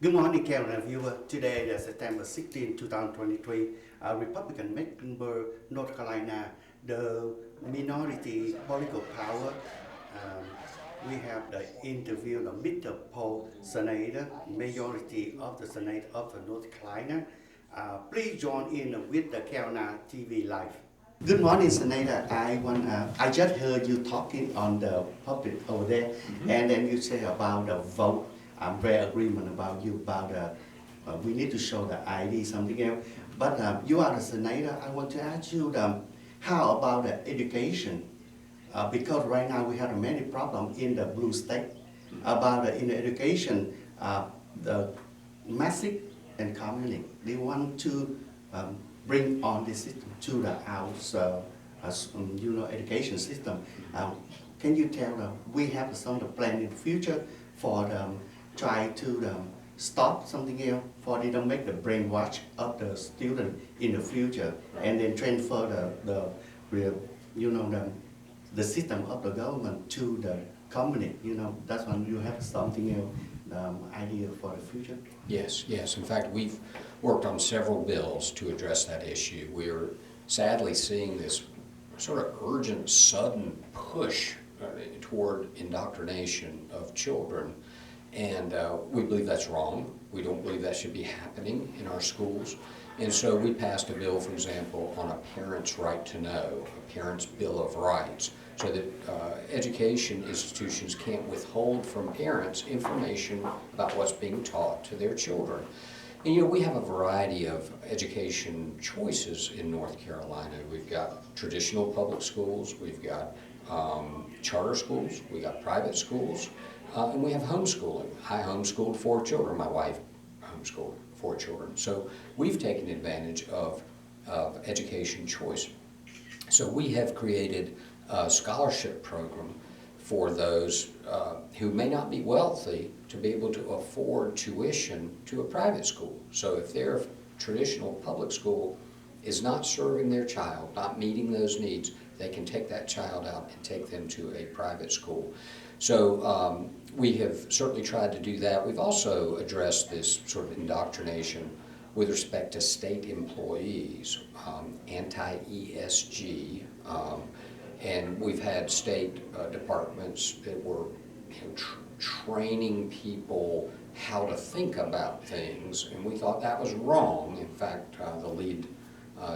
Good morning, Carolina viewer. Today is September 16, 2023. Republican Mecklenburg, North Carolina, the minority political power. Um, we have the interview of Mr. Paul Senator, majority of the Senate of the North Carolina. Please join in with the Carolina TV Live. Good morning, Senator. I just heard you talking on the public over there, and then you say about the vote. I'm very agreement about you about we need to show the ID something else. But you are the senator. I want to ask you how about the education? Because right now we have many problems in the blue state about in the education, the massive and community. They want to bring on the system to the house, education system. Can you tell we have some of the plan in the future for try to stop something else for they don't make the brainwash of the student in the future and then transfer the system of the government to the community. That's when you have something else idea for the future. Yes. In fact, we've worked on several bills to address that issue. We're sadly seeing this sort of urgent, sudden push toward indoctrination of children. And we believe that's wrong. We don't believe that should be happening in our schools. And so we passed a bill, for example, on a parent's right to know, a parent's bill of rights, so that education institutions can't withhold from parents information about what's being taught to their children. And we have a variety of education choices in North Carolina. We've got traditional public schools, we've got charter schools, we've got private schools, and we have homeschooling. I homeschooled 4 children. My wife homeschooled 4 children. So we've taken advantage of education choice. So we have created a scholarship program for those who may not be wealthy to be able to afford tuition to a private school. So if their traditional public school is not serving their child, not meeting those needs, they can take that child out and take them to a private school. So we have certainly tried to do that. We've also addressed this sort of indoctrination with respect to state employees, anti-ESG, and we've had state departments that were training people how to think about things, and we thought that was wrong. In fact, the lead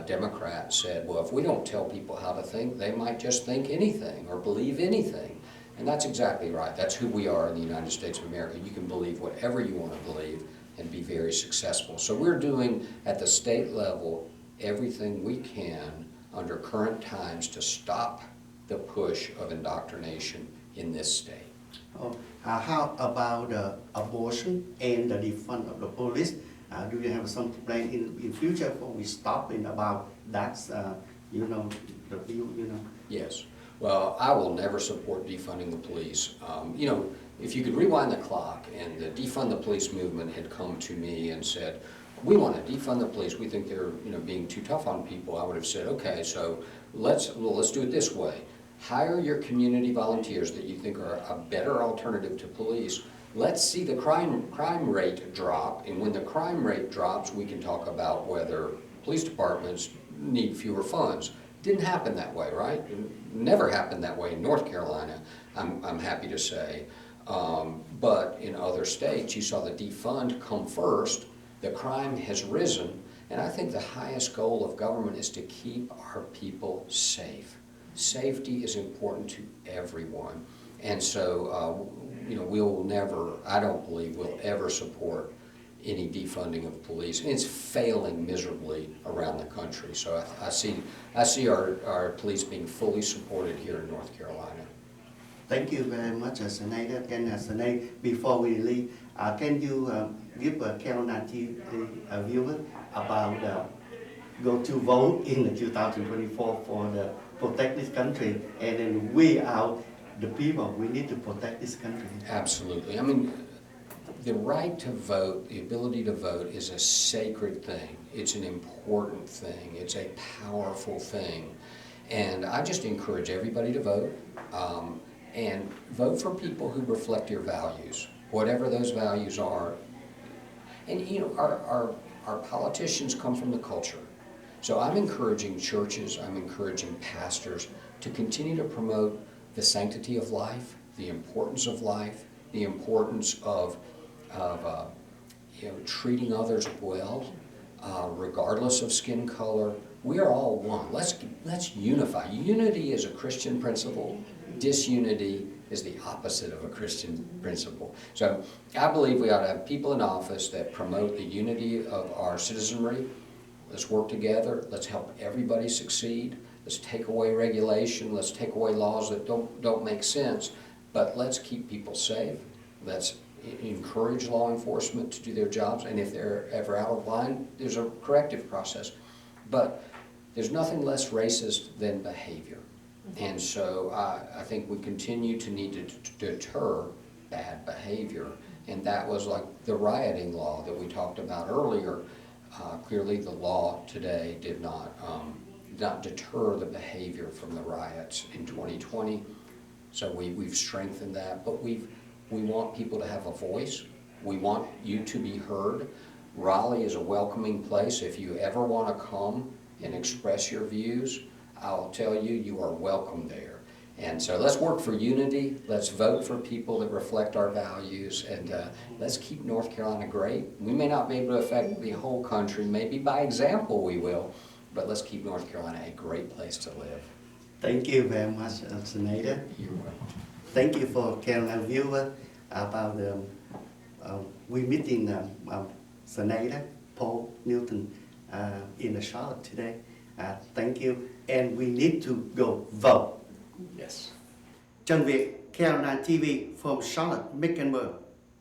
Democrat said, well, if we don't tell people how to think, they might just think anything or believe anything. And that's exactly right. That's who we are in the United States of America. You can believe whatever you want to believe and be very successful. So we're doing, at the state level, everything we can under current times to stop the push of indoctrination in this state. How about abortion and the defund of the police? Do you have some plan in future for we stopping about that? The view. Yes. Well, I will never support defunding the police. If you could rewind the clock and the defund the police movement had come to me and said, we want to defund the police, we think they're being too tough on people, I would have said, okay, so let's do it this way. Hire your community volunteers that you think are a better alternative to police. Let's see the crime rate drop, and when the crime rate drops, we can talk about whether police departments need fewer funds. Didn't happen that way, right? It never happened that way in North Carolina, I'm happy to say. But in other states, you saw the defund come first, the crime has risen, and I think the highest goal of government is to keep our people safe. Safety is important to everyone. And so, we'll never, I don't believe we'll ever support any defunding of police. And it's failing miserably around the country. So I see our police being fully supported here in North Carolina. Thank you very much, Senator. Senator, before we leave, can you give a Carolina TV viewer about go to vote in the 2024 for the protect this country, and then we are the people, we need to protect this country. Absolutely. I mean, the right to vote, the ability to vote is a sacred thing. It's an important thing. It's a powerful thing. And I just encourage everybody to vote, and vote for people who reflect your values. Whatever those values are, And you know, our politicians come from the culture. So I'm encouraging churches, I'm encouraging pastors to continue to promote the sanctity of life, the importance of life, the importance of you know, treating others well, regardless of skin color. We are all one. Let's unify. Unity is a Christian principle. Disunity is the opposite of a Christian principle. So I believe we ought to have people in office that promote the unity of our citizenry. Let's work together. Let's help everybody succeed. Let's take away regulation. Let's take away laws that don't make sense. But let's keep people safe. Let's encourage law enforcement to do their jobs. And if they're ever out of line, there's a corrective process. But there's nothing less racist than behavior. And so I think we continue to need to deter bad behavior. And that was like the rioting law that we talked about earlier. Clearly the law today did not deter the behavior from the riots in 2020. So we've strengthened that, but we want people to have a voice. We want you to be heard. Raleigh is a welcoming place. If you ever want to come and express your views, I'll tell you, you are welcome there. And so let's work for unity. Let's vote for people that reflect our values, and let's keep North Carolina great. We may not be able to affect the whole country. Maybe by example we will, but let's keep North Carolina a great place to live. Thank you very much, Senator. You're welcome. Thank you for Carolina viewer about we meeting Senator Paul Newton in Charlotte today. Thank you, and we need to go vote. Yes. Trần Việt, Carolina TV from Charlotte, Mecklenburg.